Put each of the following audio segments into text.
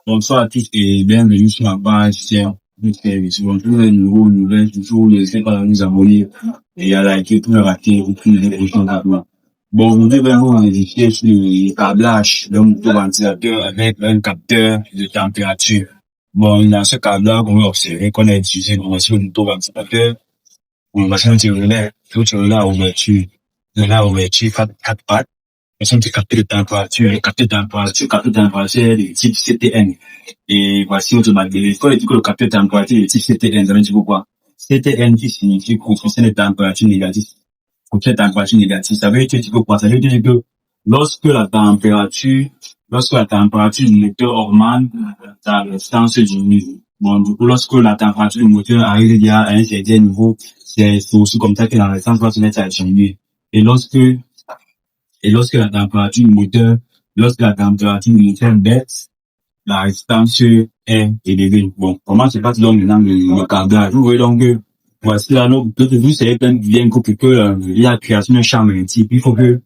Bonsoir à tous et bienvenue sur ma page du service. Bonjour les nouveaux, nouvelles, toujours, n'hésitez pas à nous abonner et à liker pour ne rater aucune des prochaines vidéos. Bon, aujourd'hui, on va vérifier sur le câblage d'un moto-ventilateur avec un capteur de température. Bon, dans ce câblage, on va observer qu'on a utilisé sur le moto-ventilateur. On va changer le relais, tout le relais à ouverture, quatre pattes. Façon de capter de température, capter de température de type CTN. Et voici notre matériel. Quand on dit que le capteur de température de type CTN, ça veut dire pourquoi? CTN qui signifie coefficient de température négatif. Coefficient de température négatif, ça veut dire quoi? Ça veut dire que lorsque la température du moteur augmente, sa résistance diminue. Bon, du coup, lorsque la température du moteur arrive déjà à un certain niveau, c'est aussi comme ça que la résistance va se mettre à diminuer. Et lorsque la température du moteur baisse, la résistance est élevée. Bon, comment se passe donc maintenant le câblage? Vous voyez donc que, voici là, notre vous savez bien que pour que, il y a la création d'un champ magnétique, il faut que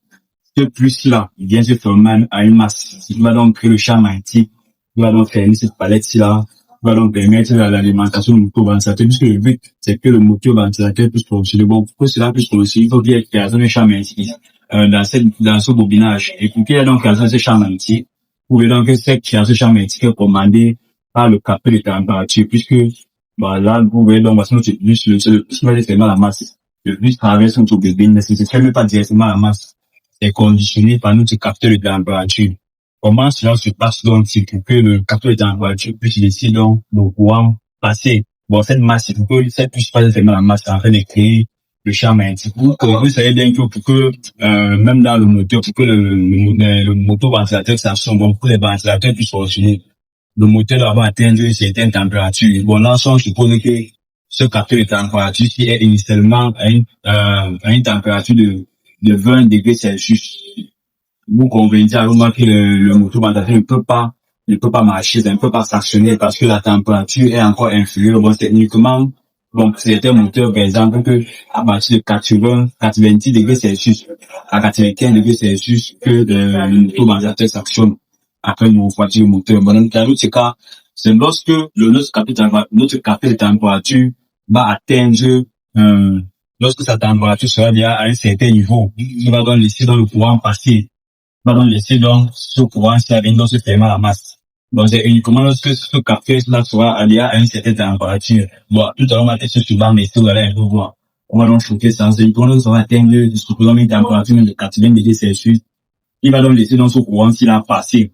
ce plus-là, il vient se former à une masse. Il va donc créer le champ magnétique, il va donc fermer cette palette-là, il va donc permettre l'alimentation du moteur-ventilateur, puisque le but, c'est que le moteur-ventilateur puisse fonctionner. Bon, pour que cela puisse fonctionner, il faut qu'il y ait création d'un champ magnétique dans ce bobinage. Et pour qu'il y ait donc création de ce champ magnétique, vous voyez donc que cette création de champ magnétique est commandée par le capteur de température, puisque, bah, là, vous voyez donc, parce que c'est le plus va directement la masse. Le plus traverse notre bobine, mais c'est même pas directement la masse. C'est conditionné par notre capteur de température. Comment cela se passe donc, c'est pour que le capteur de température puisse laisser donc le courant passer. Bon, cette masse, c'est pour que ça puisse pas directement la masse, en train de créer le champ magnétique. Vous savez bien que pour que, même dans le moteur, pour que le moteur-ventilateur s'assume, bon, pour que les ventilateurs puissent fonctionner, le moteur doit atteindre une certaine température. Bon, là, on suppose que ce capteur de température qui est initialement à une température de 20 degrés Celsius, vous convenez à vous que le moteur-ventilateur ne peut pas marcher, ça ne peut pas s'actionner parce que la température est encore inférieure. Bon, c'est uniquement, donc, c'est un moteur, par exemple, que, à partir de 90 degrés Celsius à 95 degrés Celsius que le moteur-ventilateur s'actionne après nous refroidir le moteur. Bon, dans l'autre cas, c'est lorsque notre capteur de température va atteindre, lorsque sa température sera déjà à un certain niveau, il va donc laisser dans le courant passer. Il va donc laisser donc ce courant s'arrive dans ce ferment la masse. Donc, c'est uniquement lorsque ce capteur-là sera allé à une certaine température. Bon, tout à l'heure, on va tester sur barre, mais si vous allez un peu voir. On va donc choquer ça. C'est uniquement lorsqu'on va atteindre, supposons une température de 80 degrés Celsius. Il va donc laisser dans ce courant s'il a passé.